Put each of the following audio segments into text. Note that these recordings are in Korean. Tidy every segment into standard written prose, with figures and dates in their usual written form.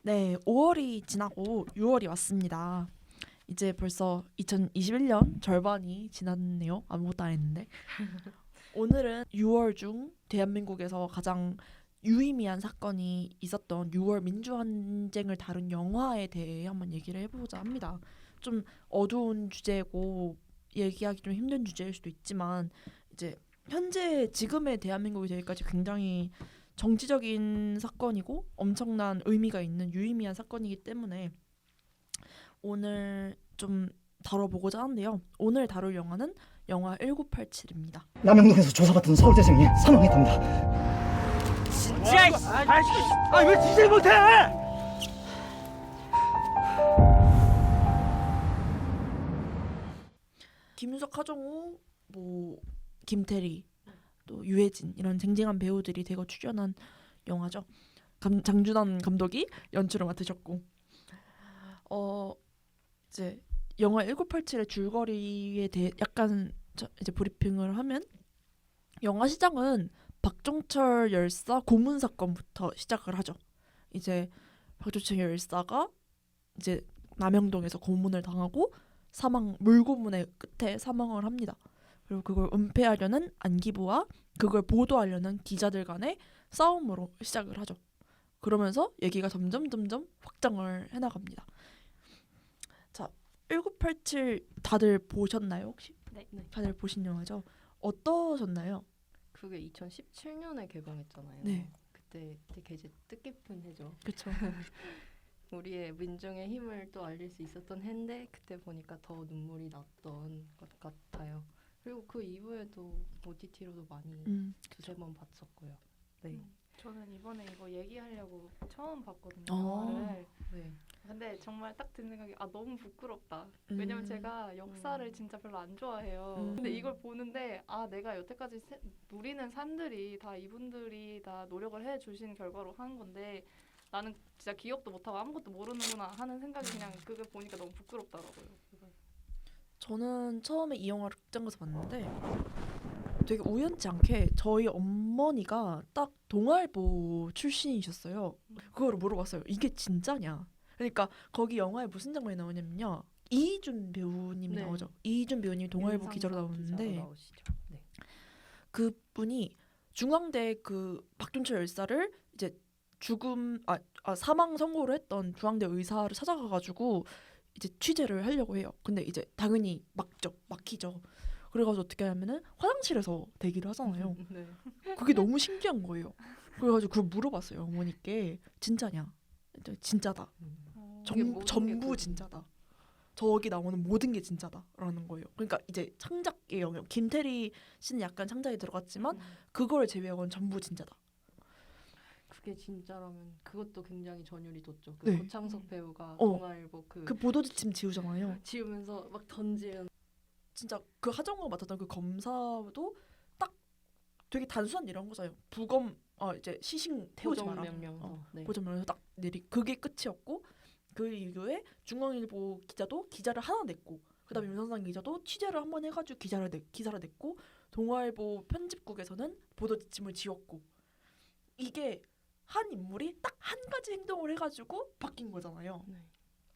네, 5월이 지나고 6월이 왔습니다. 이제 벌써 2021년 절반이 지났네요. 아무것도 안 했는데. 오늘은 6월 중 대한민국에서 가장 유의미한 사건이 있었던 6월 민주항쟁을 다룬 영화에 대해 한번 얘기를 해보자 합니다. 좀 어두운 주제고 얘기하기 좀 힘든 주제일 수도 있지만 이제 현재 지금의 대한민국이 되기까지 굉장히 정치적인 사건이고 엄청난 의미가 있는 유의미한 사건이기 때문에 오늘 좀 다뤄보고자 하는데요. 오늘 다룰 영화는 영화 1987입니다. 남영동에서 조사받던 서울대생이 사망했답니다. 진짜 왜 진짜 못해? 김윤석, 하정우, 김태리, 또 유해진 이런 쟁쟁한 배우들이 대거 출연한 영화죠. 장준환 감독이 연출을 맡으셨고 이제 영화 1987의 줄거리에 대해 약간 이제 브리핑을 하면 영화 시작은 박종철 열사 고문 사건부터 시작을 하죠. 이제 박종철 열사가 이제 남영동에서 고문을 당하고 물고문의 끝에 사망을 합니다. 그리고 그걸 은폐하려는 안기부와 그걸 보도하려는 기자들 간의 싸움으로 시작을 하죠. 그러면서 얘기가 점점 확장을 해나갑니다. 자, 1987 다들 보셨나요 혹시? 네. 다들 보신 영화죠? 어떠셨나요? 그게 2017년에 개봉했잖아요. 네. 그때 되게 뜻깊은 해죠. 그렇죠. 우리의 민중의 힘을 또 알릴 수 있었던 해인데 그때 보니까 더 눈물이 났던 것 같아요. 그리고 그 이후에도 OTT로도 많이 두세 번 봤었고요. 네. 저는 이번에 이거 얘기하려고 처음 봤거든요. 어. 영화를. 네. 근데 정말 딱 드는 생각이 너무 부끄럽다. 왜냐면 제가 역사를 진짜 별로 안 좋아해요. 근데 이걸 보는데 내가 여태까지 누리는 삶들이 다 이분들이 다 노력을 해주신 결과로 하는 건데 나는 진짜 기억도 못하고 아무것도 모르는구나 하는 생각이 그냥 그걸 보니까 너무 부끄럽더라고요. 저는 처음에 이 영화를 극장에서 봤는데 되게 우연치 않게 저희 어머니가 딱 동아일보 출신이셨어요. 그거를 물어봤어요. 이게 진짜냐? 그러니까 거기 영화에 무슨 장면이 나오냐면요. 이희준 배우님이 네. 나오죠. 이희준 배우님이 동아일보 기자로 나오는데 네. 그분이 중앙대 그 박종철 열사를 이제 사망 선고를 했던 중앙대 의사를 찾아가가지고 이제 취재를 하려고 해요. 근데 이제 당연히 막히죠. 그래가지고 어떻게 하냐면은 화장실에서 대기를 하잖아요. 네. 그게 너무 신기한 거예요. 그래가지고 그걸 물어봤어요 어머니께. 진짜냐? 진짜다. 이게 모든 게 전부 진짜다. 저기 나오는 모든 게 진짜다라는 거예요. 그러니까 이제 창작의 영역. 김태리 씨는 약간 창작이 들어갔지만 그걸 제외하고는 전부 진짜다. 그게 진짜라면 그것도 굉장히 전율이 돋죠. 그 네. 고창석 배우가 동아일보 그 보도지침 지우잖아요. 지우면서 막 던지는 진짜 그 하정우가 맡았던 그 검사도 딱 되게 단순한 이런 거잖아요. 이제 시신 태우지 마라. 고정명령. 네. 고정명령서 딱 그게 끝이었고 그 이후에 중앙일보 기자도 기자를 하나 냈고 그다음에 윤선상 기자도 취재를 한번 해가지고 기사를 냈고 동아일보 편집국에서는 보도지침을 지웠고 이게 한 인물이 딱 한 가지 행동을 해가지고 바뀐 거잖아요. 네.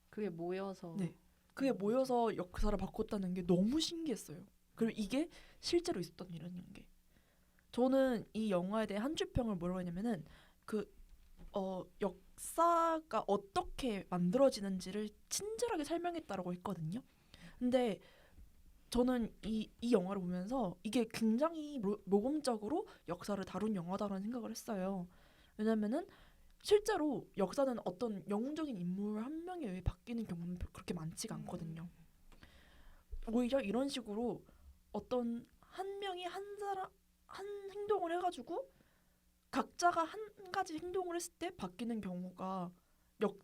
그게 모여서 네. 그게 모여서 역사를 바꿨다는 게 너무 신기했어요. 그리고 이게 실제로 있었던 일이라는 게. 저는 이 영화에 대해 한 줄 평을 뭐라고 했냐면은 역사가 어떻게 만들어지는지를 친절하게 설명했다라고 했거든요. 근데 저는 이 영화를 보면서 이게 굉장히 모범적으로 역사를 다룬 영화다라는 생각을 했어요. 왜냐면은 실제로 역사는 어떤 영웅적인 인물 한 명에 의해 바뀌는 경우는 그렇게 많지가 않거든요. 오히려 이런 식으로 어떤 한 명이 한 행동을 해가지고 각자가 한 가지 행동을 했을 때 바뀌는 경우가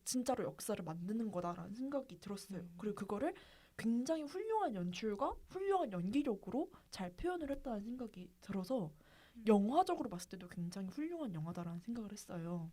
진짜로 역사를 만드는 거다라는 생각이 들었어요. 그리고 그거를 굉장히 훌륭한 연출과 훌륭한 연기력으로 잘 표현을 했다는 생각이 들어서 영화적으로 봤을 때도 굉장히 훌륭한 영화다라는 생각을 했어요.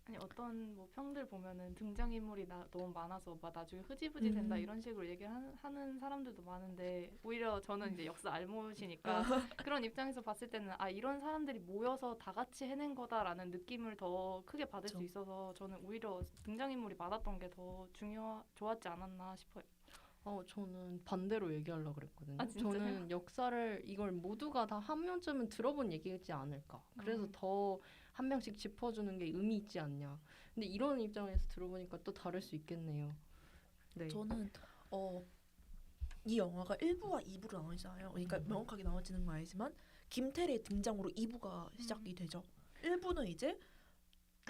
아니 어떤 뭐 평들 보면은 등장인물이 너무 많아서 막 나중에 흐지부지 된다 이런 식으로 얘기를 하는 사람들도 많은데 오히려 저는 이제 역사 알못이니까 그런 입장에서 봤을 때는 아 이런 사람들이 모여서 다 같이 해낸 거다라는 느낌을 더 크게 받을 수 그쵸. 있어서 저는 오히려 등장인물이 많았던 게 더 좋았지 않았나 싶어요. 저는 반대로 얘기하려고 그랬거든요. 아, 진짜요? 저는 역사를 이걸 모두가 다 한 명쯤은 들어본 얘기지 않을까. 그래서 더 한 명씩 짚어주는 게 의미 있지 않냐. 근데 이런 입장에서 들어보니까 또 다를 수 있겠네요. 네. 저는 이 영화가 1부와 2부로 나눠지잖아요. 그러니까 명확하게 나눠지는 건 아니지만 김태리의 등장으로 2부가 시작이 되죠. 1부는 이제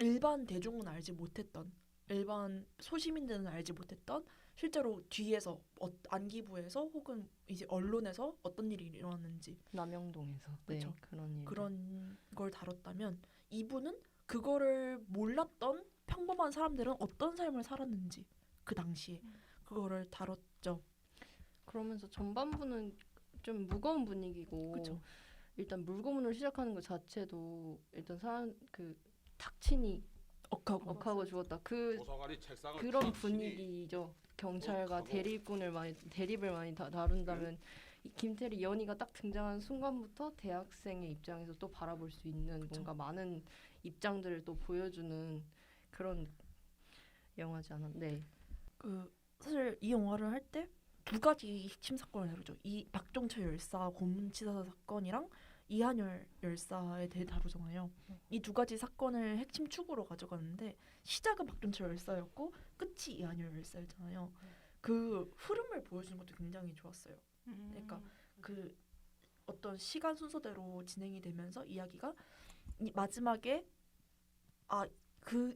일반 대중은 알지 못했던, 일반 소시민들은 알지 못했던 실제로 뒤에서 안기부에서 혹은 이제 언론에서 어떤 일이 일어났는지 남영동에서 그쵸. 네, 그런 일. 그런 걸 다뤘다면 2부는 그거를 몰랐던 평범한 사람들은 어떤 삶을 살았는지 그 당시에 그거를 다뤘죠. 그러면서 전반부는 좀 무거운 분위기고 그쵸. 일단 물고문을 시작하는 것 자체도 일단 사람 그 탁친이 억하고 죽었다. 도서관이 책상을 그런 탁 치니 분위기죠. 경찰과 억하고. 대립을 많이 다룬다면 이 김태리 연희가 딱 등장한 순간부터 대학생의 입장에서 또 바라볼 수 있는 그쵸. 뭔가 많은 입장들을 또 보여주는 그런 영화지 않았나. 네. 그 사실 이 영화를 할 때 두 가지 핵심 사건을 다루죠. 이 박종철 열사 고문치사 사건이랑 이한열 열사에 대해 다루잖아요. 이 두 가지 사건을 핵심 축으로 가져가는데 시작은 박종철 열사였고 끝이 이한열 열사였잖아요. 그 흐름을 보여주는 것도 굉장히 좋았어요. 그러니까 그 어떤 시간 순서대로 진행이 되면서 이야기가 이 마지막에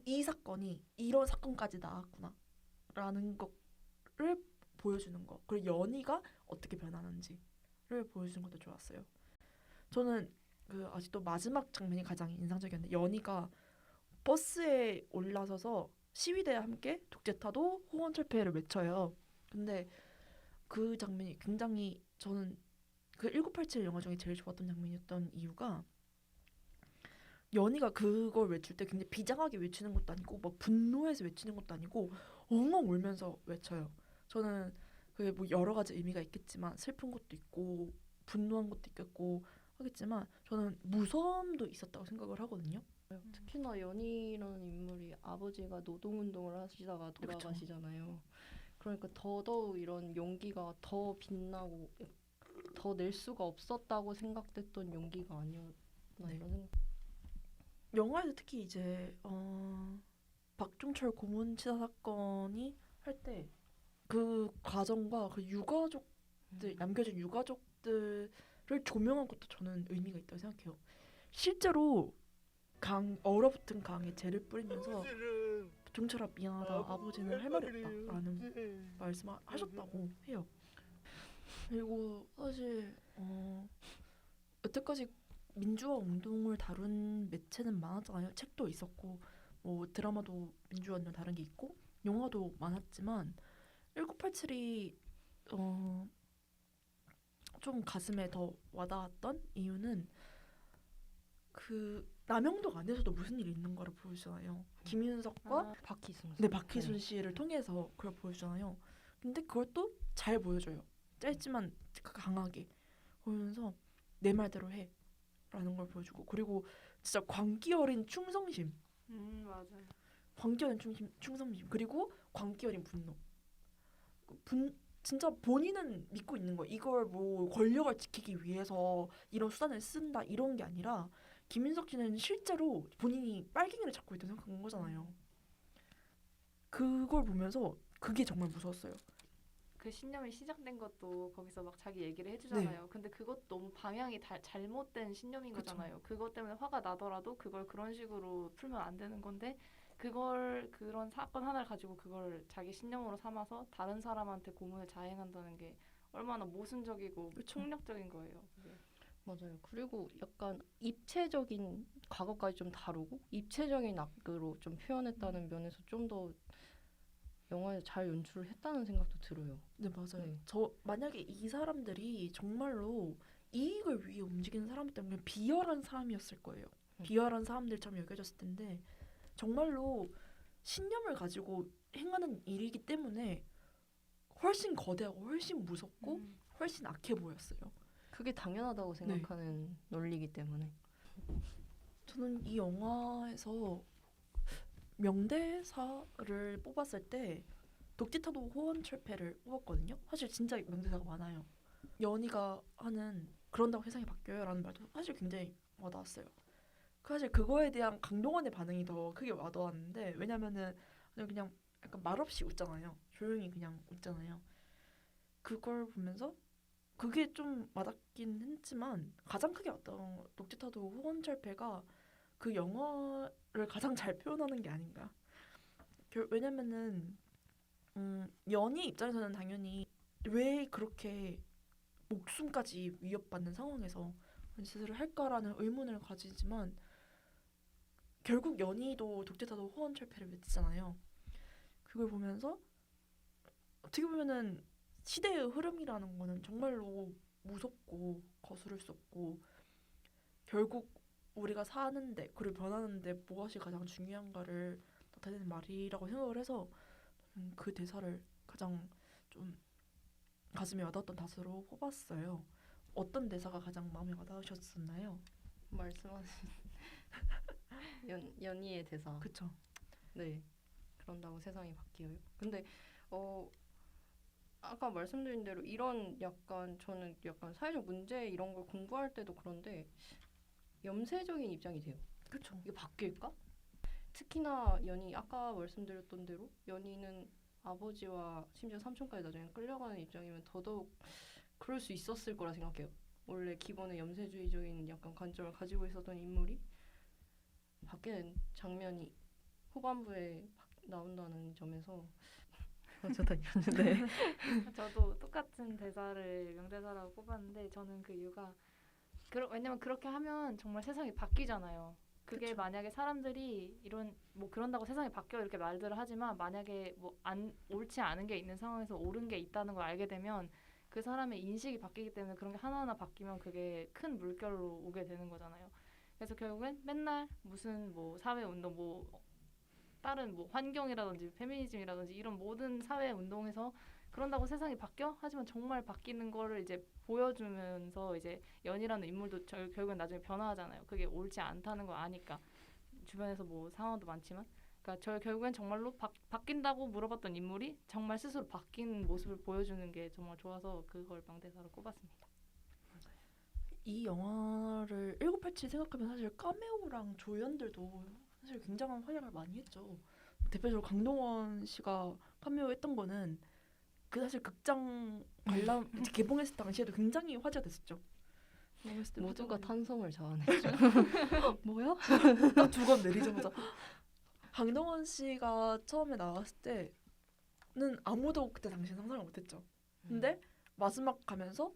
이 사건이 이런 사건까지 나왔구나라는 거를 보여주는 거. 그리고 연희가 어떻게 변하는지를 보여주는 것도 좋았어요. 저는 그 아직도 마지막 장면이 가장 인상적이었는데 연희가 버스에 올라서서 시위대와 함께 독재타도 호원철폐를 외쳐요. 근데 그 장면이 굉장히 저는 그 1987 영화 중에 제일 좋았던 장면이었던 이유가 연희가 그걸 외칠 때 굉장히 비장하게 외치는 것도 아니고 막 분노해서 외치는 것도 아니고 엉엉 울면서 외쳐요. 저는 그게 뭐 여러 가지 의미가 있겠지만 슬픈 것도 있고 분노한 것도 있겠고 하겠지만 저는 무서움도 있었다고 생각을 하거든요. 특히나 연희라는 인물이 아버지가 노동운동을 하시다가 돌아가시잖아요. 그러니까 더더욱 이런 용기가 더 빛나고 더 낼 수가 없었다고 생각됐던 용기가 아니었나 네. 이런 생각. 영화에서 특히 이제 박종철 고문치사 사건이 할 때 그 가정과 그 유가족들 남겨진 유가족들을 조명한 것도 저는 의미가 있다고 생각해요. 실제로 얼어붙은 강에 재를 뿌리면서 종철아 미안하다 아버지는 할 말이 없다라는 말씀을 하셨다고 해요. 그리고 사실 여태까지 민주화 운동을 다룬 매체는 많았잖아요. 책도 있었고 뭐 드라마도 민주화 운동 다른 게 있고 영화도 많았지만 1987이 좀 가슴에 더 와닿았던 이유는 그 남영동 안에서도 무슨 일이 있는 거를 보여주잖아요. 김윤석과 박희순. 박희순 씨를 통해서 그걸 보여주잖아요. 근데 그걸 또 잘 보여줘요. 짧지만 강하게 보면서 내 말대로 해 라는 걸 보여주고 그리고 진짜 광기 어린 충성심 맞아요. 광기 어린 충성심 그리고 광기 어린 분노 진짜 본인은 믿고 있는 거예요. 이걸 뭐 권력을 지키기 위해서 이런 수단을 쓴다 이런 게 아니라 김윤석 씨는 실제로 본인이 빨갱이를 잡고 있다고 생각한 거잖아요. 그걸 보면서 그게 정말 무서웠어요. 그 신념이 시작된 것도 거기서 막 자기 얘기를 해주잖아요. 근데 그것도 너무 방향이 잘못된 신념인 그쵸. 거잖아요. 그것 때문에 화가 나더라도 그걸 그런 식으로 풀면 안 되는 건데 그런 사건 하나를 가지고 그걸 자기 신념으로 삼아서 다른 사람한테 고문을 자행한다는 게 얼마나 모순적이고 그쵸. 폭력적인 거예요. 그게. 맞아요. 그리고 약간 입체적인 과거까지 좀 다루고 입체적인 악으로 좀 표현했다는 면에서 좀 더 영화에 잘 연출을 했다는 생각도 들어요. 네 맞아요. 네. 저 만약에 이 사람들이 정말로 이익을 위해 움직이는 사람 때문에 비열한 사람이었을 거예요. 비열한 사람들처럼 여겨졌을 텐데 정말로 신념을 가지고 행하는 일이기 때문에 훨씬 거대하고 훨씬 무섭고 훨씬 악해 보였어요. 그게 당연하다고 생각하는 논리이기 때문에. 저는 이 영화에서 명대사를 뽑았을 때 독티타도 호원철폐를 뽑았거든요. 사실 진짜 명대사가 많아요. 연희가 하는 그런다고 세상이 바뀌어요라는 말도 사실 굉장히 와닿았어요. 사실 그거에 대한 강동원의 반응이 더 크게 와닿았는데 왜냐면은 그냥 약간 말없이 웃잖아요. 조용히 그냥 웃잖아요. 그걸 보면서 그게 좀 와닿긴 했지만 가장 크게 왔던 독티타도 호원철폐가 그 영화를 가장 잘 표현하는 게 아닌가. 왜냐면은 연희 입장에서는 당연히 왜 그렇게 목숨까지 위협받는 상황에서 그런 짓을 할까라는 의문을 가지지만 결국 연희도 독재자도 호언철폐를 외치잖아요. 그걸 보면서 어떻게 보면은 시대의 흐름이라는 거는 정말로 무섭고 거스를 수 없고 결국 우리가 사는데 그리고 변하는데 무엇이 가장 중요한가를 나타내는 말이라고 생각을 해서 그 대사를 가장 좀 가슴에 와닿았던 다스로 뽑았어요. 어떤 대사가 가장 마음에 와닿으셨었나요? 말씀하신 연희의 대사. 그쵸. 네. 그런다고 세상이 바뀌어요. 근데 아까 말씀드린 대로 이런 약간 저는 약간 사회적 문제 이런 걸 공부할 때도 그런데 염세적인 입장이 돼요. 그쵸. 이게 바뀔까? 특히나 연희 아까 말씀드렸던 대로 연희는 아버지와 심지어 삼촌까지 나중에 끌려가는 입장이면 더더욱 그럴 수 있었을 거라 생각해요. 원래 기본의 염세주의적인 약간 관점을 가지고 있었던 인물이 바뀌는 장면이 후반부에 나온다는 점에서 저도 이러는데 저도 똑같은 대사를 명대사라고 꼽았는데 저는 그 이유가 왜냐면 그렇게 하면 정말 세상이 바뀌잖아요. 그게 그쵸. 만약에 사람들이 이런 뭐 그런다고 세상이 바뀌어 이렇게 말들을 하지만 만약에 뭐 옳지 않은 게 있는 상황에서 옳은 게 있다는 걸 알게 되면 그 사람의 인식이 바뀌기 때문에 그런 게 하나하나 바뀌면 그게 큰 물결로 오게 되는 거잖아요. 그래서 결국엔 맨날 무슨 뭐 사회 운동 뭐 다른 뭐 환경이라든지 페미니즘이라든지 이런 모든 사회 운동에서 그런다고 세상이 바뀌어? 하지만 정말 바뀌는 거를 이제 보여주면서 이제 연이라는 인물도 결국엔 나중에 변화하잖아요. 그게 옳지 않다는 걸 아니까. 주변에서 뭐 상황도 많지만 그러니까 저 결국엔 정말로 바뀐다고 물어봤던 인물이 정말 스스로 바뀐 모습을 보여주는 게 정말 좋아서 그걸 명대사로 꼽았습니다. 이 영화를 1987 생각하면 사실 카메오랑 조연들도 사실 굉장한 활약을 많이 했죠. 대표적으로 강동원 씨가 카메오했던 거는 그 사실 극장 관람 개봉했을 당시에도 굉장히 화제가 됐었죠. 모두가 탄성을 자아냈죠. 뭐야? 딱 두 건 내리자마자 강동원 씨가 처음에 나왔을 때는 아무도 그때 당시에 상상을 못했죠. 근데 마지막 가면서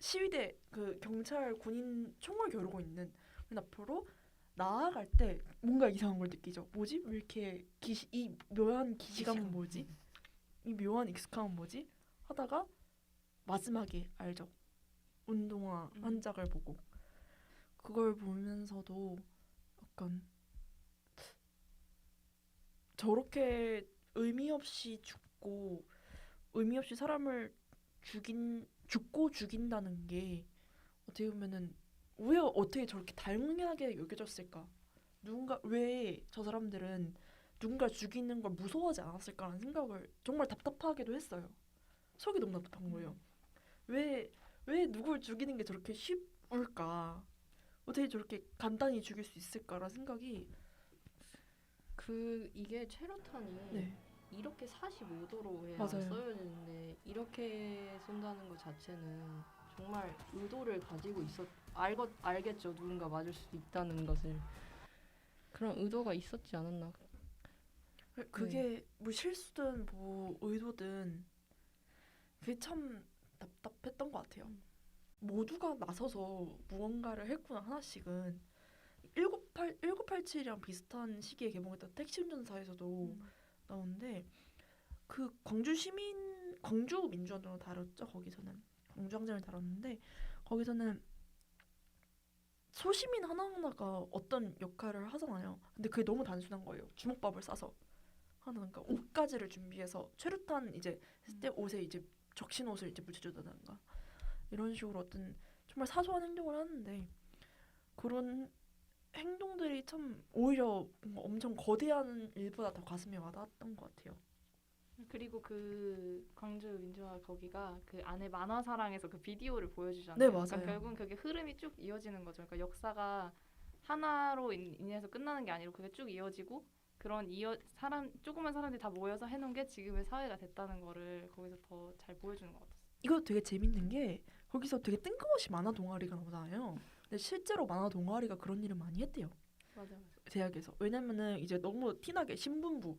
시위대 그 경찰 군인 총을 겨루고 있는 앞으로 나아갈 때 뭔가 이상한 걸 느끼죠. 뭐지? 왜 이렇게 이 묘한 기시감은 뭐지? 이 묘한 익숙함은 뭐지? 하다가 마지막에 알죠. 운동화 한 짝을 보고 그걸 보면서도 약간 저렇게 의미 없이 죽고 의미 없이 사람을 죽고 죽인다는 게 어떻게 보면은 왜 어떻게 저렇게 당연하게 여겨졌을까? 왜 저 사람들은 누군가 죽이는 걸 무서워하지 않았을까라는 생각을 정말 답답하기도 했어요. 속이 너무 답답한 거예요. 왜 누굴 죽이는 게 저렇게 쉽을까? 어떻게 저렇게 간단히 죽일 수 있을까라는 생각이 이게 최루탄이 네. 이렇게 45도로 해야 맞아요. 써야 되는데 이렇게 쏜다는 것 자체는 정말 의도를 가지고 알겠죠. 누군가 맞을 수도 있다는 것을. 그런 의도가 있었지 않았나. 그게 뭐 실수든 뭐 의도든 그게 참 답답했던 것 같아요. 모두가 나서서 무언가를 했구나 하나씩은 1987이랑 비슷한 시기에 개봉했던 택시운전사에서도 나오는데 그 광주 민주화운동을 다뤘죠. 거기서는 광주 항쟁을 다뤘는데 거기서는 소시민 하나하나가 어떤 역할을 하잖아요. 근데 그게 너무 단순한 거예요. 주먹밥을 싸서 하는 그러니까 옷가지를 준비해서 최루탄 이제 했을 때 옷에 이제 적신 옷을 이제 묻혀준다든가 이런 식으로 어떤 정말 사소한 행동을 하는데 그런 행동들이 참 오히려 뭔가 엄청 거대한 일보다 더 가슴에 와닿았던 것 같아요. 그리고 그 광주 민주화 거기가 그 안에 만화사랑에서 그 비디오를 보여주잖아요. 네, 맞아요. 그러니까 결국은 그게 흐름이 쭉 이어지는 거죠. 그러니까 역사가 하나로 인해서 끝나는 게 아니고 그게 쭉 이어지고 그런 조그만 사람들이 다 모여서 해놓은 게 지금의 사회가 됐다는 거를 거기서 더 잘 보여주는 것 같았어요. 이거 되게 재밌는 게 거기서 되게 뜬금없이 만화 동아리가 나오잖아요. 근데 실제로 만화 동아리가 그런 일을 많이 했대요. 맞아. 대학에서. 왜냐면은 이제 너무 티나게 신분부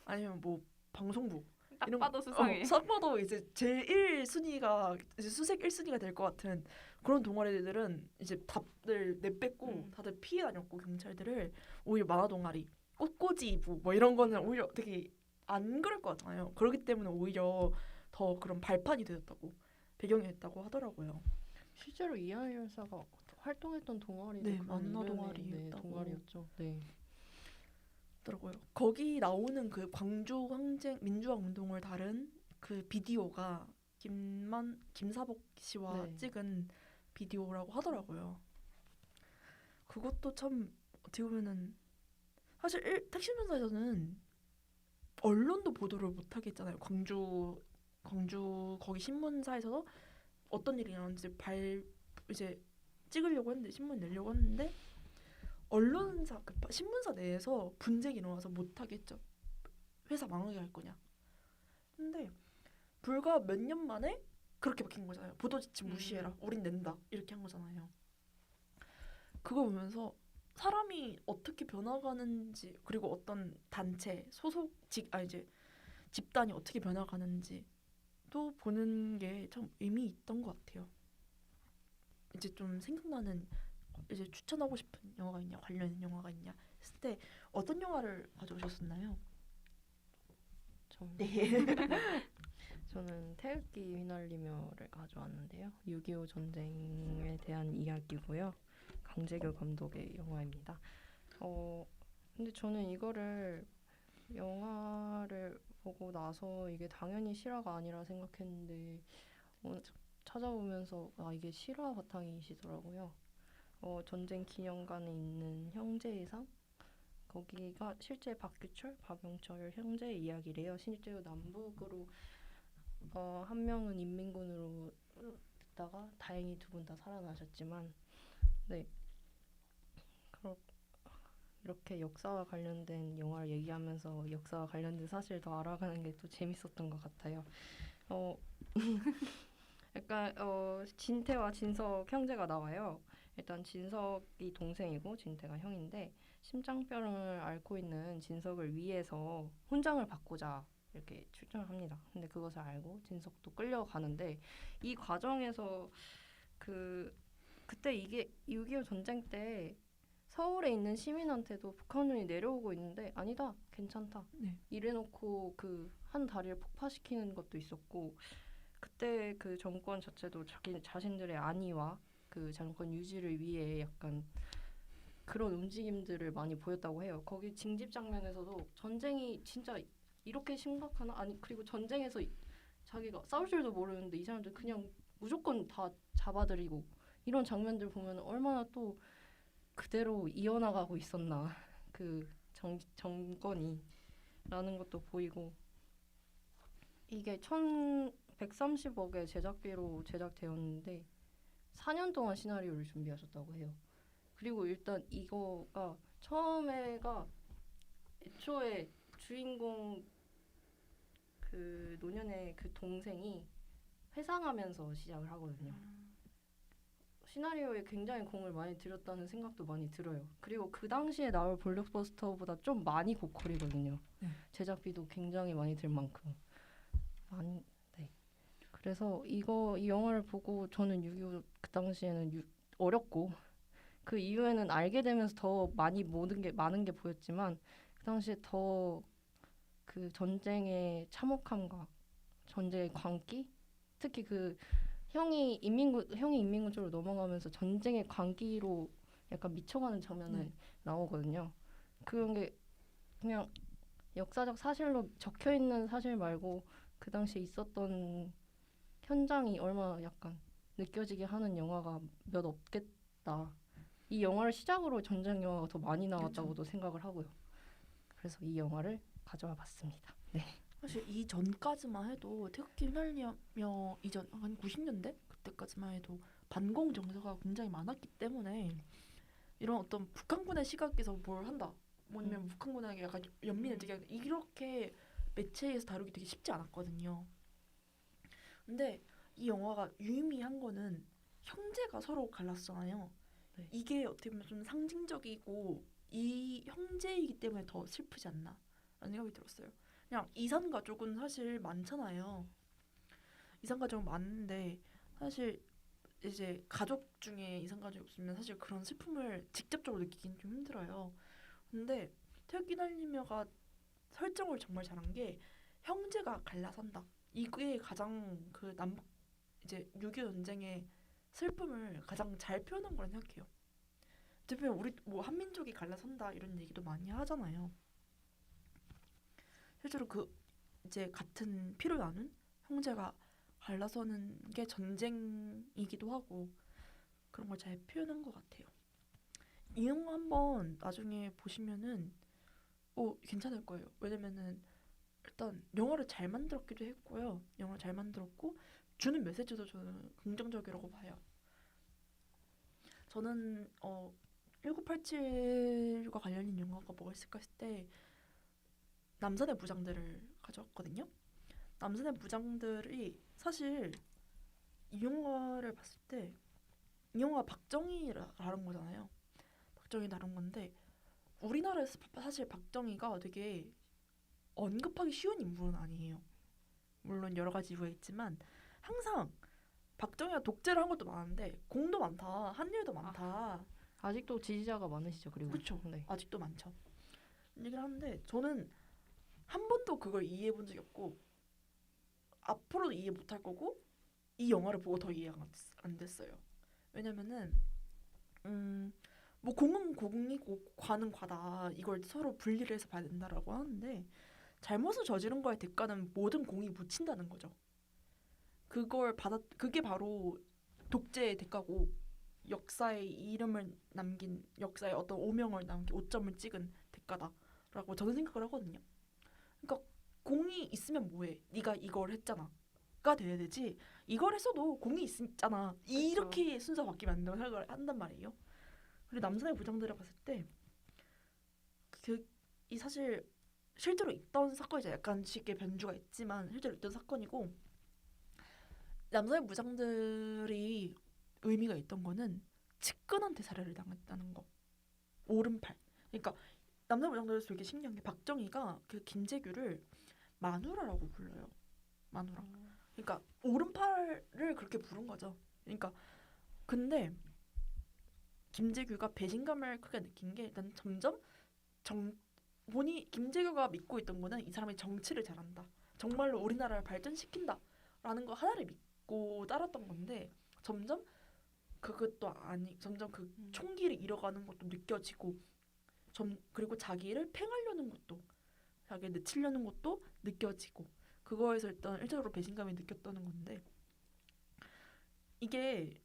아니면 뭐 방송부 딱 이런 봐도 수상해. 딱 봐도 이제 제일 1순위가 이제 수색 1순위가 될 것 같은 그런 동아리들은 이제 다들 내뺏고 다들 피해 다녔고 경찰들을 오히려 만화 동아리, 꽃꽂이부 뭐 이런 거는 오히려 되게 안 그럴 것 같잖아요. 그렇기 때문에 오히려 더 그런 발판이 되었다고 배경이 됐다고 하더라고요. 실제로 이하열 열사가 활동했던 동아리도 네, 그런 만화 이름의, 동아리였다고. 동아리였죠. 네. 더라고요. 거기 나오는 그 광주 항쟁 민주화 운동을 다룬 그 비디오가 김사복 씨와 네. 찍은 비디오라고 하더라고요. 그것도 참 어떻게 보면은 사실 택시 운전사에서는 언론도 보도를 못 하게 했잖아요. 광주 거기 신문사에서도 어떤 일이 일어났는지 이제 찍으려고 했는데 신문 내려고 했는데 언론사 신문사 내에서 분쟁이 일어나서 못 하겠죠. 회사 망하게 할 거냐. 근데 불과 몇 년 만에 그렇게 바뀐 거잖아요. 보도 지침 무시해라. 우린 낸다. 이렇게 한 거잖아요. 그거 보면서 사람이 어떻게 변화가는지 그리고 어떤 단체 이제 집단이 어떻게 변화가는지 또 보는 게 참 의미 있던 것 같아요. 이제 좀 생각나는 이제 추천하고 싶은 영화가 있냐 관련 영화가 있냐 했을 때 어떤 영화를 가져오셨었나요? 네. 저는 태극기 휘날리며를 가져왔는데요. 6.25 전쟁에 대한 이야기고요. 강재규 감독의 영화입니다. 근데 저는 이거를 영화를 보고 나서 이게 당연히 실화가 아니라 생각했는데 찾아보면서 이게 실화 바탕이시더라고요. 전쟁 기념관에 있는 형제의 상 거기가 실제 박규철, 박용철 형제의 이야기래요. 실제로 남북으로 한 명은 인민군으로 됐다가 다행히 두 분 다 살아나셨지만 네 이렇게 역사와 관련된 영화를 얘기하면서 역사와 관련된 사실을 더 알아가는 게 또 재밌었던 것 같아요. 약간 진태와 진석 형제가 나와요. 일단 진석이 동생이고 진태가 형인데 심장병을 앓고 있는 진석을 위해서 훈장을 받고자 이렇게 출전을 합니다. 근데 그것을 알고 진석도 끌려가는데 이 과정에서 그때 이게 6.25 전쟁 때 서울에 있는 시민한테도 북한군이 내려오고 있는데 아니다 괜찮다 네. 이래놓고 그 한 다리를 폭파시키는 것도 있었고 그때 그 정권 자체도 자신들의 안위와 그 정권 유지를 위해 약간 그런 움직임들을 많이 보였다고 해요. 거기 징집 장면에서도 전쟁이 진짜 이렇게 심각하나? 아니 그리고 전쟁에서 자기가 싸울 줄도 모르는데 이 사람들 그냥 무조건 다 잡아들이고 이런 장면들 보면 얼마나 또 그대로 이어나가고 있었나 그 정권이 라는 것도 보이고 이게 1,130억의 제작비로 제작되었는데 4년 동안 시나리오를 준비하셨다고 해요. 그리고 일단 이거가 처음에가 애초에 주인공 그 노년의 그 동생이 회상하면서 시작을 하거든요. 시나리오에 굉장히 공을 많이 들였다는 생각도 많이 들어요. 그리고 그 당시에 나올 블록버스터보다 좀 많이 고퀄이거든요. 제작비도 굉장히 많이 들 만큼. 네. 그래서 이 영화를 보고 저는 6.25 그 당시에는 어렸고 그 이후에는 알게 되면서 더 많이 많은 게 보였지만 그 당시에 더 그 전쟁의 참혹함과 전쟁의 광기 특히 그 형이 인민군 쪽으로 넘어가면서 전쟁의 광기로 약간 미쳐가는 장면을 나오거든요. 그런 게 그냥 역사적 사실로 적혀 있는 사실 말고 그 당시에 있었던 현장이 얼마나 약간 느껴지게 하는 영화가 몇 없겠다. 이 영화를 시작으로 전쟁 영화가 더 많이 나왔다고도 생각을 하고요. 그래서 이 영화를 가져와 봤습니다. 네. 사실 이 전까지만 해도 태극기 휘날리며 이전 한 90년대 그때까지만 해도 반공 정서가 굉장히 많았기 때문에 이런 어떤 북한군의 시각에서 뭘 한다, 뭐냐면 북한군에게 약간 연민을 되게 이렇게 매체에서 다루기 되게 쉽지 않았거든요. 근데 이 영화가 유의미한 거는 형제가 서로 갈랐잖아요. 네. 이게 어떻게 보면 좀 상징적이고 이 형제이기 때문에 더 슬프지 않나 라는 생각이 들었어요. 그냥 이산 가족은 사실 많잖아요. 이산 가족은 많은데 사실 이제 가족 중에 이산 가족이 없으면 사실 그런 슬픔을 직접적으로 느끼기는 좀 힘들어요. 근데 태극기 날리며가 설정을 정말 잘한 게 형제가 갈라선다. 이게 가장 그 남북 이제 6.25 전쟁의 슬픔을 가장 잘 표현한 거라 생각해요. 대표님 우리 뭐 한민족이 갈라선다 이런 얘기도 많이 하잖아요. 실제로 그 이제 같은 피를 나눈 형제가 갈라서는 게 전쟁이기도 하고 그런 걸 잘 표현한 것 같아요. 이 영화 한번 나중에 보시면은 괜찮을 거예요. 왜냐면은 일단 영화를 잘 만들었기도 했고요. 영화를 잘 만들었고 주는 메시지도 저는 긍정적이라고 봐요. 저는 1987과 관련된 영화가 뭐가 있을까 했을 때 남산의 부장들을 가져왔거든요. 남산의 부장들이 사실 이 영화를 봤을 때 이 영화가 박정희 다룬 거잖아요. 박정희 다룬 건데 우리나라에서 사실 박정희가 되게 언급하기 쉬운 인물은 아니에요. 물론 여러 가지 이유가 있지만 항상 박정희가 독재를 한 것도 많은데 공도 많다, 한 일도 많다. 아직도 지지자가 많으시죠. 그리고 그렇죠. 네. 아직도 많죠. 얘기를 하는데 저는 한 번도 그걸 이해해 본 적이 없고 앞으로도 이해 못할 거고 이 영화를 보고 더 이해가 안 됐어요. 왜냐면은 뭐 공은 공이고 과는 과다 이걸 서로 분리를 해서 봐야 된다라고 하는데 잘못을 저지른 거에 대가는 모든 공이 묻힌다는 거죠. 그게 바로 독재의 대가고 역사의 이름을 남긴 역사의 어떤 오명을 남긴 오점을 찍은 대가다라고 저는 생각을 하거든요. 그러니까 공이 있으면 뭐해? 네가 이걸 했잖아.가 돼야 되지. 이걸 했어도 공이 있잖아. 이렇게 순서 바뀌면 안 된다고 생각을 한단 말이에요. 그리고 남산의 부장들을 봤을 때 이 사실 실제로 있던 사건이죠. 약간씩의 변주가 있지만 실제로 있던 사건이고 남산의 부장들이 의미가 있던 거는 측근한테 살해를 당했다는 거. 오른팔. 그러니까 남산의 부장들에서 되게 신기한 게 박정희가 그 김재규를 마누라라고 불러요. 마누라. 그러니까 오른팔을 그렇게 부른 거죠. 그러니까 근데 김재규가 배신감을 크게 느낀 게 일단 점점 김재규가 믿고 있던 거는 이 사람이 정치를 잘한다. 정말로 우리나라를 발전시킨다라는 거 하나를 믿고 따랐던 건데 점점 점점 그 총기를 잃어가는 것도 느껴지고 그리고 자기를 팽하려는 것도 자기를 내치려는 것도 느껴지고 그거에서 일단 일차적으로 배신감이 느꼈다는 건데 이게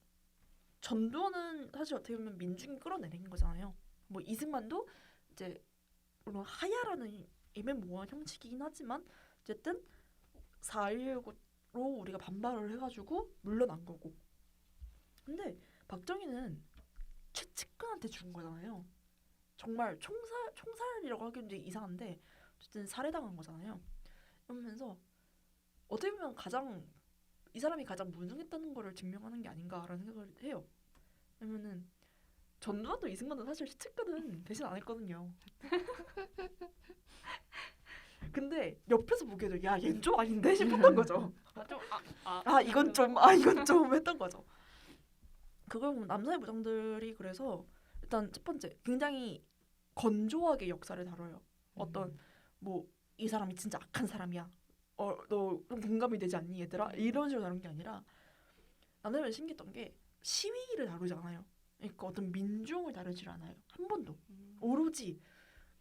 전두환은 사실 어떻게 보면 민중이 끌어내린 거잖아요. 뭐 이승만도 이제 물론 하야라는 애매모호한 형식이긴 하지만 어쨌든 4.19로 우리가 반발을 해가지고 물러난 거고. 근데 박정희는 최측근한테 죽은 거잖아요. 정말 총살이라고 하기는 좀 이상한데 어쨌든 살해당한 거잖아요. 이러면서 어떻게 보면 이 사람이 가장 무능했다는 거를 증명하는 게 아닌가라는 생각을 해요. 왜냐면은 전두환도 이승만도 사실 측근은 배신 안 했거든요. 근데 옆에서 보기에도 야 얘는 좀 아닌데 싶었던 거죠. 이건 좀 했던 거죠. 그걸 보면 남산의 부장들이 그래서 일단 첫 번째 굉장히 건조하게 역사를 다뤄요. 어떤 뭐 이 사람이 진짜 악한 사람이야. 너 좀 공감이 되지 않니 얘들아? 이런 식으로 다룬 게 아니라 남자는 신기했던 게 시위를 다루지 않아요. 그러니까 어떤 민중을 다루질 않아요. 한 번도. 오로지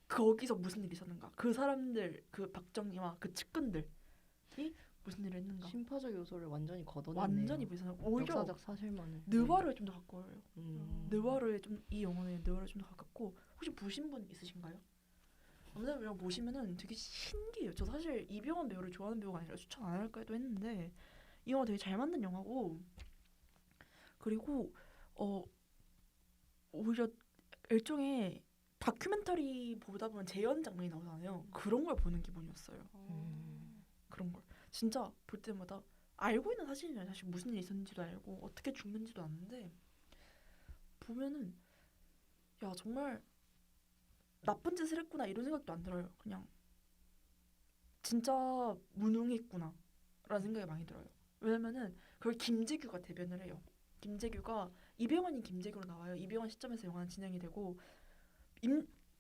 거기서 무슨 일이 있었는가. 그 사람들, 그 박정희와 그 측근들이 무슨 일을 했는가. 심파적 요소를 완전히 걷어냈네요. 완전히 비슷해요. 오히려 역사적 사실만을. 느와르에 좀 더 가까워요. 음. 느와르에 좀 이 영화는 느와르에 좀 더 가깝고 혹시 보신 분 있으신가요? 아무튼 그냥 보시면은 되게 신기해요. 저 사실 이병헌 배우를 좋아하는 배우가 아니라 추천 안 할까 해도 했는데 이 영화 되게 잘 만든 영화고 그리고 오히려 일종의 다큐멘터리 보다 보면 재현 장면이 나오잖아요. 그런 걸 보는 기분이었어요. 그런 걸 진짜 볼 때마다 알고 있는 사실이잖아요. 사실 무슨 일이 있었는지도 알고 어떻게 죽는지도 아는데 보면은 야 정말 나쁜 짓을 했구나 이런 생각도 안 들어요. 그냥 진짜 무능했구나 라는 생각이 많이 들어요. 왜냐면은 그걸 김재규가 대변을 해요. 김재규가 이병헌이 김재규로 나와요. 이병헌 시점에서 영화는 진행이 되고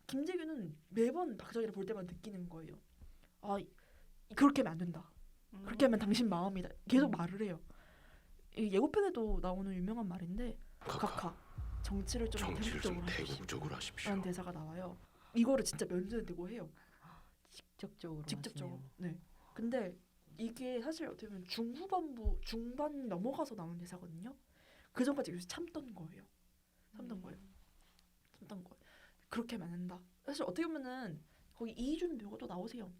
김재규는 매번 박정희를 볼 때마다 느끼는 거예요. 아 그렇게 하면 안 된다. 그렇게 하면 당신 마음이다. 계속 말을 해요. 이 예고편에도 나오는 유명한 말인데 각하 정치를 좀 대국적으로 하십시오. 라는 대사가 나와요. 이거를 진짜 면전에 대고 해요. 직접적으로. 직접적으로. 하시네요. 네. 근데 이게 사실 어떻게 보면 중반 넘어가서 나온 대사거든요. 그 전까지 계속 참던 거예요. 참던 거예요. 그렇게 하면 안 된다. 사실 어떻게 보면은 거기 이희준 배우가 또 나오세요.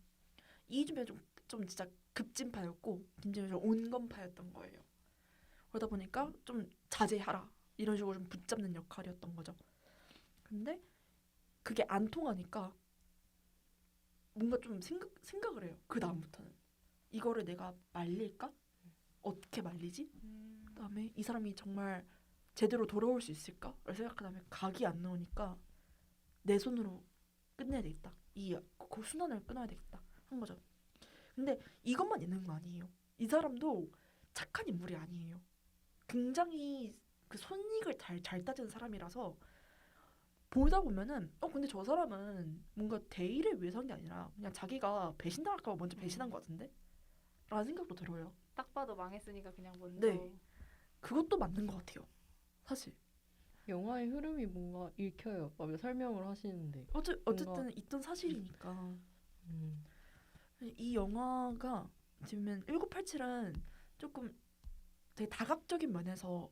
이희준 배우 좀 진짜 급진파였고 김재규 좀 온건파였던 거예요. 그러다 보니까 좀 자제하라 이런 식으로 좀 붙잡는 역할이었던 거죠. 근데 그게 안 통하니까 뭔가 좀 생각을 해요. 그 다음부터는 이거를 내가 말릴까? 어떻게 말리지? 그다음에 이 사람이 정말 제대로 돌아올 수 있을까를 생각한 다음에 각이 안 나오니까 내 손으로 끝내야 되겠다. 그 순환을 끊어야 되겠다 한 거죠. 근데 이것만 있는 거 아니에요. 이 사람도 착한 인물이 아니에요. 굉장히 그 손익을 잘 따지는 사람이라서 보다 보면은 근데 저 사람은 뭔가 대의를 위해서 한 게 아니라 그냥 자기가 배신당할까 봐 먼저 배신한 것 같은데? 라는 생각도 들어요. 딱 봐도 망했으니까 그냥 먼저. 네. 그것도 맞는 것 같아요. 사실. 영화의 흐름이 뭔가 읽혀요. 막 설명을 하시는데. 어쨌든 있던 사실이니까. 이 영화가 지금 1987은 조금 되게 다각적인 면에서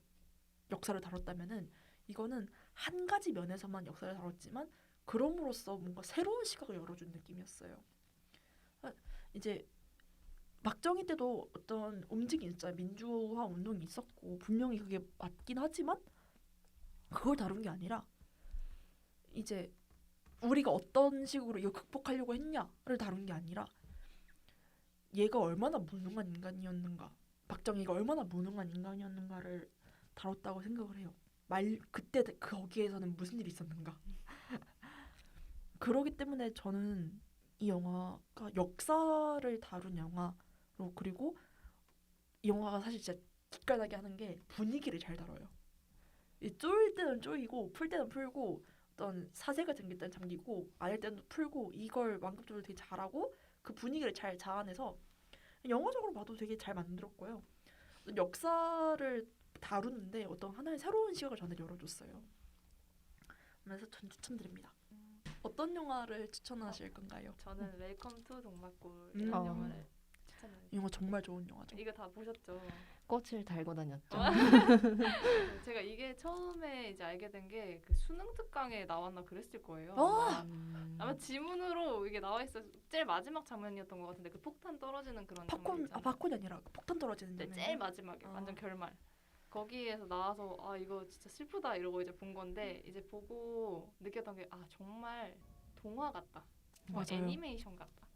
역사를 다뤘다면은 이거는 한 가지 면에서만 역사를 다뤘지만 그럼으로써 뭔가 새로운 시각을 열어준 느낌이었어요. 이제 박정희 때도 어떤 움직임이 있잖아요. 민주화 운동이 있었고 분명히 그게 맞긴 하지만 그걸 다룬 게 아니라 이제 우리가 어떤 식으로 이거 극복하려고 했냐를 다룬 게 아니라 얘가 얼마나 무능한 인간이었는가, 박정희가 얼마나 무능한 인간이었는가를 다뤘다고 생각을 해요. 그때 거기에서는 무슨 일이 있었는가. 그러기 때문에 저는 이 영화가 역사를 다룬 영화로 그리고 이 영화가 사실 진짜 기깔나게 하는 게 분위기를 잘 다뤄요. 쪼일 때는 쪼이고 풀 때는 풀고 어떤 사색을 잠길 때는 잠기고 아닐 때는 풀고 이걸 완급조절 되게 잘하고 그 분위기를 잘 자아내서 영화적으로 봐도 되게 잘 만들었고요. 역사를 다루는데 어떤 하나의 새로운 시각을 저한테 열어줬어요. 그래서 전 추천드립니다. 어떤 영화를 추천하실 건가요? 저는 웰컴 투 동막골이라는 영화를 추천해요. 이 영화 정말 좋은 영화죠. 이거 다 보셨죠? 꽃을 달고 다녔죠. 제가 이게 처음에 이제 알게 된 게 그 수능 특강에 나왔나 그랬을 거예요. 아마 지문으로 이게 나와 있어. 제일 마지막 장면이었던 것 같은데 그 폭탄 떨어지는 그런 장면 있잖아요. 팝콘이 아니라 폭탄 떨어지는 네, 장면. 제일 마지막에 완전 결말. 거기에서 나와서 이거 진짜 슬프다 이러고 이제 본 건데 이제 보고 느꼈던 게 정말 동화 같다. 맞아요. 애니메이션 같다.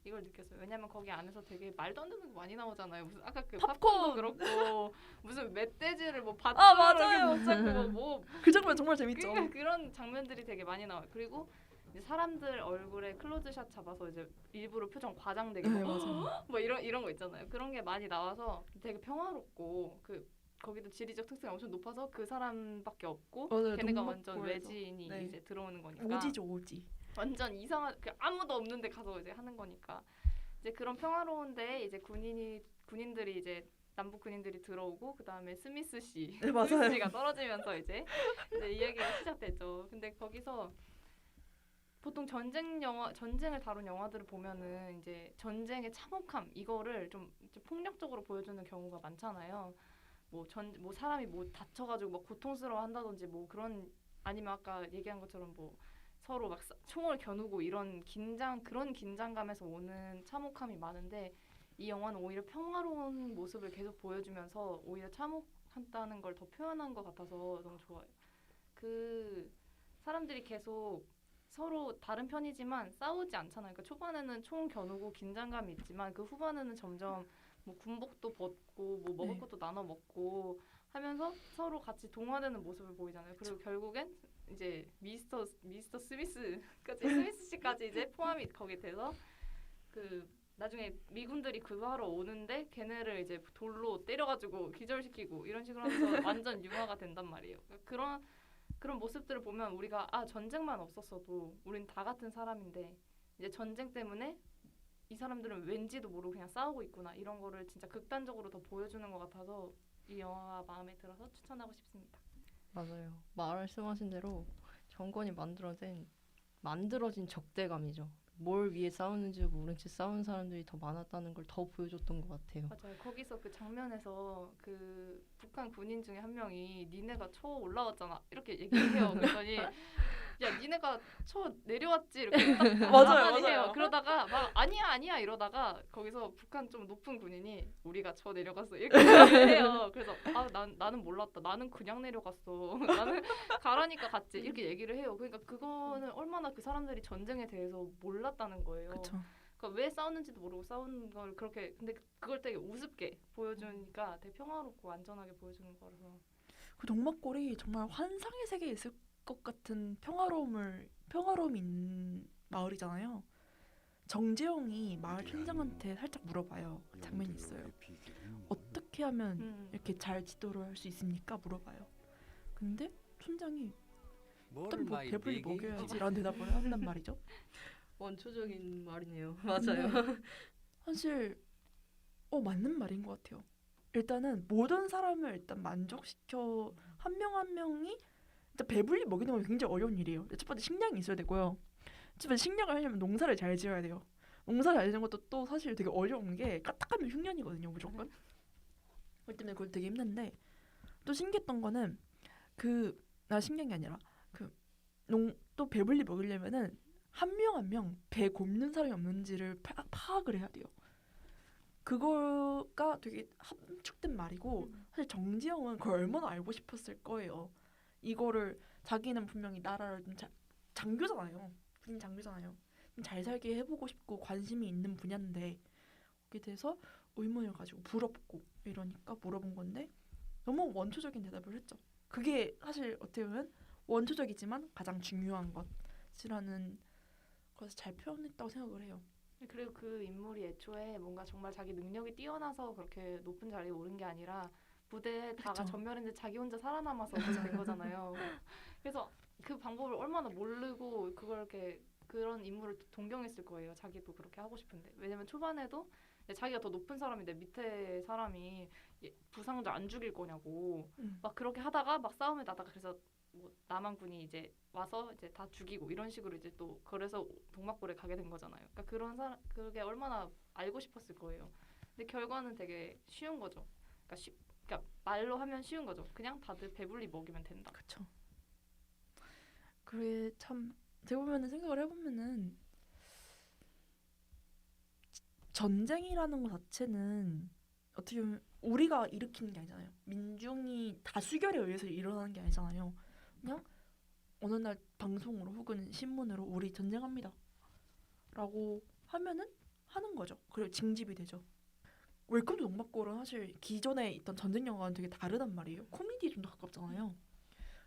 이걸 느꼈어요. 왜냐면 거기 안에서 되게 말도 안 되는 거 많이 나오잖아요. 무슨 아까 그 팝콘! 팝콘도 그렇고 무슨 멧돼지를 뭐 밭으로 맞아요. 못 잡고 뭐 그 장면 정말 재밌죠. 그러니까 그런 장면들이 되게 많이 나와요. 그리고 이제 사람들 얼굴에 클로즈샷 잡아서 이제 일부러 표정 과장되게 네, 막 맞아요. 뭐 이런 거 있잖아요. 그런 게 많이 나와서 되게 평화롭고 거기도 지리적 특성이 엄청 높아서 그 사람밖에 없고 맞아요. 걔네가 완전 동막골에서. 외지인이 네. 이제 들어오는 거니까 오지죠, 오지. 완전 이상한 아무도 없는데 가서 이제 하는 거니까 이제 그런 평화로운데 이제 군인들이 이제 남북 군인들이 들어오고 그 다음에 스미스 씨, 네, 맞아요. 스미스 씨가 떨어지면서 이제 이야기가 시작되죠. 근데 거기서 보통 전쟁을 다룬 영화들을 보면은 이제 전쟁의 참혹함 이거를 좀 이제 폭력적으로 보여주는 경우가 많잖아요. 뭐 사람이 뭐 다쳐가지고 막 고통스러워한다든지 뭐 그런 아니면 아까 얘기한 것처럼 뭐 서로 막 총을 겨누고 이런 그런 긴장감에서 오는 참혹함이 많은데 이 영화는 오히려 평화로운 모습을 계속 보여주면서 오히려 참혹하다는 걸 더 표현한 것 같아서 너무 좋아요. 그 사람들이 계속 서로 다른 편이지만 싸우지 않잖아요. 그러니까 초반에는 총 겨누고 긴장감이 있지만 그 후반에는 점점 뭐 군복도 벗고 뭐 먹을 네. 것도 나눠 먹고 하면서 서로 같이 동화되는 모습을 보이잖아요. 그리고 결국엔 이제 미스터 스미스까지 스미스 씨까지 이제 포함이 거기에 돼서 그 나중에 미군들이 구하러 오는데 걔네를 이제 돌로 때려가지고 기절시키고 이런 식으로 하면서 완전 융화가 된단 말이에요. 그런 모습들을 보면 우리가 전쟁만 없었어도 우린 다 같은 사람인데 이제 전쟁 때문에 이 사람들은 왠지도 모르고 그냥 싸우고 있구나 이런 거를 진짜 극단적으로 더 보여주는 것 같아서 이 영화가 마음에 들어서 추천하고 싶습니다. 맞아요. 말씀하신 대로 정권이 만들어진 적대감이죠. 뭘 위해 싸우는지 모른 채 싸우는 사람들이 더 많았다는 걸 더 보여줬던 것 같아요. 맞아요. 거기서 그 장면에서 그 북한 군인 중에 한 명이 니네가 초 올라왔잖아 이렇게 얘기를 해요. 그랬더니 야 니네가 초 내려왔지 이렇게 딱 맞아요. 해요. 그러다가 막 아니야 이러다가 거기서 북한 좀 높은 군인이 우리가 초 내려갔어 이렇게 얘기를 해요. 그래서 나는 몰랐다. 나는 그냥 내려갔어. 나는 가라니까 갔지 이렇게 얘기를 해요. 그러니까 그거는 얼마나 그 사람들이 전쟁에 대해서 몰랐다는 거예요. 그렇죠. 그러니까 왜 싸웠는지도 모르고 싸우는 걸 그렇게 근데 그걸 되게 우습게 보여주니까 되게 평화롭고 안전하게 보여주는 거라서 그 동막골이 정말 환상의 세계에 있을 것 같은 평화로움이 있는 마을이잖아요. 정재영이 마을 촌장한테 살짝 물어봐요. 그 장면이 있어요. 어떻게 하면 이렇게 잘 지도를 할 수 있습니까? 물어봐요. 근데 촌장이 일단 뭐 배불리 먹여야지라는 대답을 한단 말이죠. 원초적인 말이네요. 근데 사실 맞는 말인 것 같아요. 일단은 모든 사람을 일단 만족시켜 한 명 한 명이 일단 배불리 먹이는 건 굉장히 어려운 일이에요. 첫 번째 식량이 있어야 되고요. 첫 번째 식량을 하려면 농사를 잘 지어야 돼요. 농사 잘 지는 것도 또 사실 되게 어려운 게 까딱하면 흉년이거든요, 무조건. 그렇기 때문에 그걸 되게 힘든데 또 신기했던 거는 식량이 아니라 또 배불리 먹으려면은 한 명 한 명 배 곪는 사람이 없는지를 파악을 해야 돼요. 그거가 되게 함축된 말이고 사실 정지영은 그걸 얼마나 알고 싶었을 거예요. 이거를 자기는 분명히 나라를 장교잖아요. 군인 장교잖아요. 잘 살게 해보고 싶고 관심이 있는 분야인데 거기에 대해서 의문을 가지고 부럽고 이러니까 물어본 건데 너무 원초적인 대답을 했죠. 그게 사실 어떻게 보면 원초적이지만 가장 중요한 것이라는 것을 잘 표현했다고 생각을 해요. 그리고 그 인물이 애초에 뭔가 정말 자기 능력이 뛰어나서 그렇게 높은 자리에 오른 게 아니라 부대에 다가 그쵸. 전멸했는데 자기 혼자 살아남아서 그렇게 된 거잖아요. 그래서 그 방법을 얼마나 모르고 그걸 이렇게 그런 인물을 동경했을 거예요. 자기도 그렇게 하고 싶은데. 왜냐면 초반에도 자기가 더 높은 사람인데 밑에 사람이 부상자 안 죽일 거냐고 막 그렇게 하다가 막 싸움에 나다가 그래서 뭐 남한군이 이제 와서 이제 다 죽이고 이런 식으로 이제 또 그래서 동막골에 가게 된 거잖아요. 그러니까 그게 얼마나 알고 싶었을 거예요. 근데 결과는 되게 쉬운 거죠. 그러니까 말로 하면 쉬운 거죠. 그냥 다들 배불리 먹이면 된다. 그렇죠. 그게 참 어떻게 보면은 생각을 해보면은 전쟁이라는 것 자체는 어떻게 보면 우리가 일으키는 게 아니잖아요. 민중이 다수결에 의해서 일어나는 게 아니잖아요. 그냥 어느 날 방송으로 혹은 신문으로 우리 전쟁합니다 라고 하면은 하는 거죠. 그리고 징집이 되죠. 웰컴 투 동막골은 사실 기존에 있던 전쟁 영화와는 되게 다르단 말이에요. 코미디에 좀 더 가깝잖아요.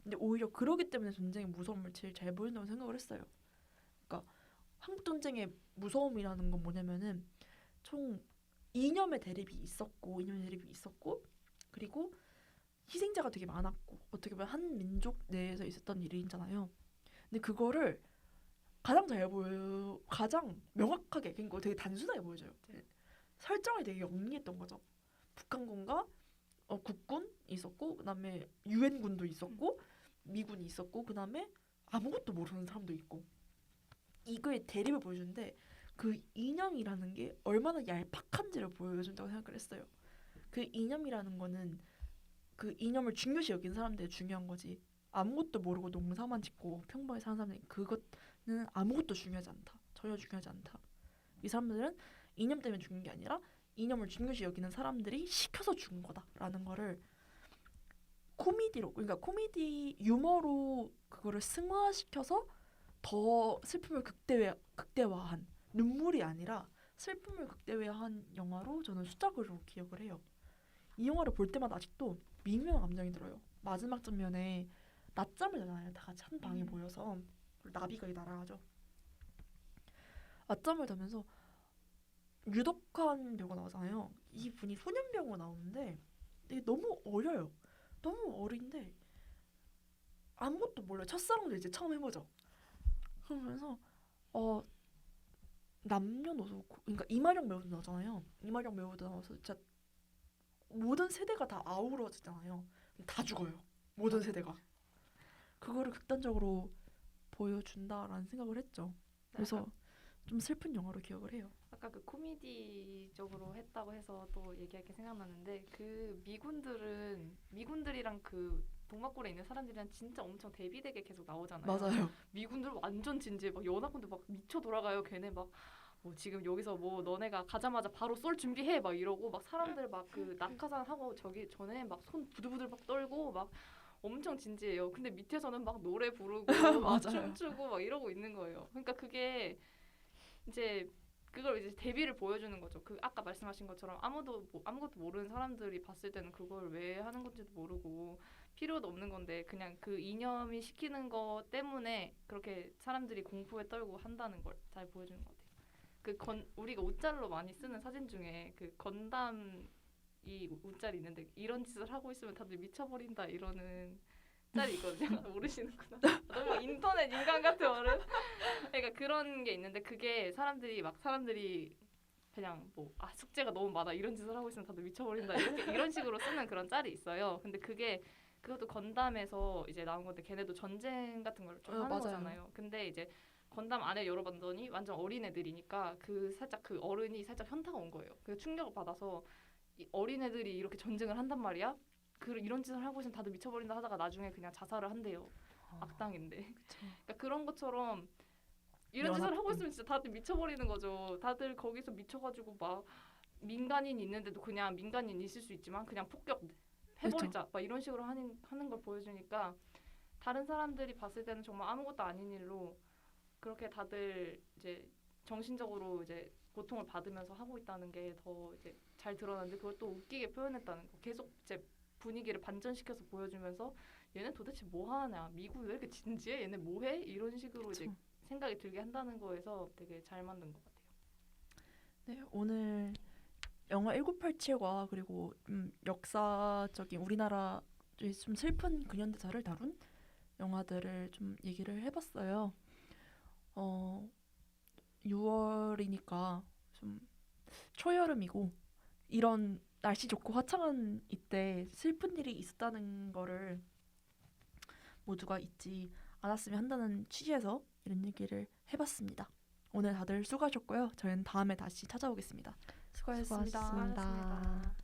근데 오히려 그러기 때문에 전쟁의 무서움을 제일 잘 보인다고 생각을 했어요. 그러니까 한국 전쟁의 무서움이라는 건 뭐냐면은 총 이념의 대립이 있었고 그리고 희생자가 되게 많았고 어떻게 보면 한 민족 내에서 있었던 일이잖아요. 근데 그거를 가장 명확하게 그러니까 되게 단순하게 보여줘요. 설정이 되게 영리했던 거죠. 북한군과 국군 있었고 그다음에 유엔군도 있었고 미군이 있었고 그다음에 아무것도 모르는 사람도 있고 이거의 대립을 보여주는데 그 이념이라는 게 얼마나 얄팍한지를 보여준다고 생각을 했어요. 그 이념이라는 거는 그 이념을 중요시 여기는 사람들이 중요한 거지. 아무것도 모르고 농사만 짓고 평범하게 사는 사람들 그것은 아무것도 중요하지 않다. 전혀 중요하지 않다. 이 사람들은 이념 때문에 죽는 게 아니라 이념을 중요시 여기는 사람들이 시켜서 죽은 거다라는 거를 코미디로 그러니까 코미디 유머로 그거를 승화시켜서 더 슬픔을 극대화한 눈물이 아니라 슬픔을 극대화한 영화로 저는 수작으로 기억을 해요. 이 영화를 볼 때마다 아직도 미묘한 감정이 들어요. 마지막 장면에 낮잠을 자잖아요. 다 같이 한 방에 모여서 나비가 날아가죠. 낮잠을 자면서 유덕한 배우가 나오잖아요. 이분이 소년 배우가 나오는데 되게 너무 어려요. 너무 어린데 아무것도 몰라요. 첫사랑도 이제 처음 해보죠. 그러면서 남녀노소 그러니까 이마령 배우도 나오잖아요. 이마령 배우도 나와서 진짜 모든 세대가 다 아우러지잖아요. 다 죽어요. 모든 세대가. 그거를 극단적으로 보여준다라는 생각을 했죠. 그래서 좀 슬픈 영화로 기억을 해요. 아까 그 코미디적으로 했다고 해서 또 얘기할 게 생각나는데 그 미군들이랑 그 동막골에 있는 사람들이랑 진짜 엄청 대비되게 계속 나오잖아요. 맞아요. 미군들 완전 진지해. 막 연합군들 막 미쳐 돌아가요. 걔네 막 뭐 지금 여기서 뭐 너네가 가자마자 바로 쏠 준비해 막 이러고 막 사람들 막 그 낙하산 하고 저기 전에 막 손 부들부들 막 떨고 막 엄청 진지해요. 근데 밑에서는 막 노래 부르고 막 맞아요. 춤추고 막 이러고 있는 거예요. 그러니까 그게 이제 그걸 이제 대비를 보여주는 거죠. 그 아까 말씀하신 것처럼 아무것도 모르는 사람들이 봤을 때는 그걸 왜 하는 건지도 모르고 필요도 없는 건데 그냥 그 이념이 시키는 거 때문에 그렇게 사람들이 공포에 떨고 한다는 걸 잘 보여주는 것 같아요. 우리가 웃잘로 많이 쓰는 사진 중에 그 건담 이 웃잘이 있는데 이런 짓을 하고 있으면 다들 미쳐버린다 이러는 짤이 있거든요. 모르시는구나. 너무 인터넷 인간 같은 어른. 그러니까 그런 게 있는데 그게 사람들이 그냥 뭐 숙제가 너무 많아 이런 짓을 하고 있으면 다들 미쳐버린다 이런 식으로 쓰는 그런 짤이 있어요. 근데 그것도 건담에서 이제 나온 건데 걔네도 전쟁 같은 걸 좀 하는 맞아요. 거잖아요. 근데 이제 건담 안에 열어봤더니 완전 어린 애들이니까 살짝 그 어른이 살짝 현타가 온 거예요. 그 충격을 받아서 이 어린 애들이 이렇게 전쟁을 한단 말이야. 이런 짓을 하고 있으면 다들 미쳐버린다 하다가 나중에 그냥 자살을 한대요. 악당인데. 그러니까 그런 것처럼 이런 짓을 하고 있으면 진짜 다들 미쳐버리는 거죠. 다들 거기서 미쳐가지고 막 민간인 있는데도 그냥 민간인 있을 수 있지만 그냥 폭격 해버리자. 막 이런 식으로 하는 걸 보여주니까 다른 사람들이 봤을 때는 정말 아무것도 아닌 일로 그렇게 다들 이제 정신적으로 이제 고통을 받으면서 하고 있다는 게 더 이제 잘 드러나는데 그걸 또 웃기게 표현했다는 거. 계속 이제 분위기를 반전시켜서 보여주면서 얘네 도대체 뭐 하냐? 미국 왜 이렇게 진지해? 얘네 뭐 해? 이런 식으로 그쵸. 이제 생각이 들게 한다는 거에서 되게 잘 만든 것 같아요. 네, 오늘 영화 1987과 그리고 역사적인 우리나라의 좀 슬픈 근현대사를 다룬 영화들을 좀 얘기를 해봤어요. 6월이니까 좀 초여름이고 이런 날씨 좋고 화창한 이때 슬픈 일이 있었다는 거를 모두가 잊지 않았으면 한다는 취지에서 이런 얘기를 해봤습니다. 오늘 다들 수고하셨고요. 저희는 다음에 다시 찾아오겠습니다. 수고하셨습니다. 수고하셨습니다.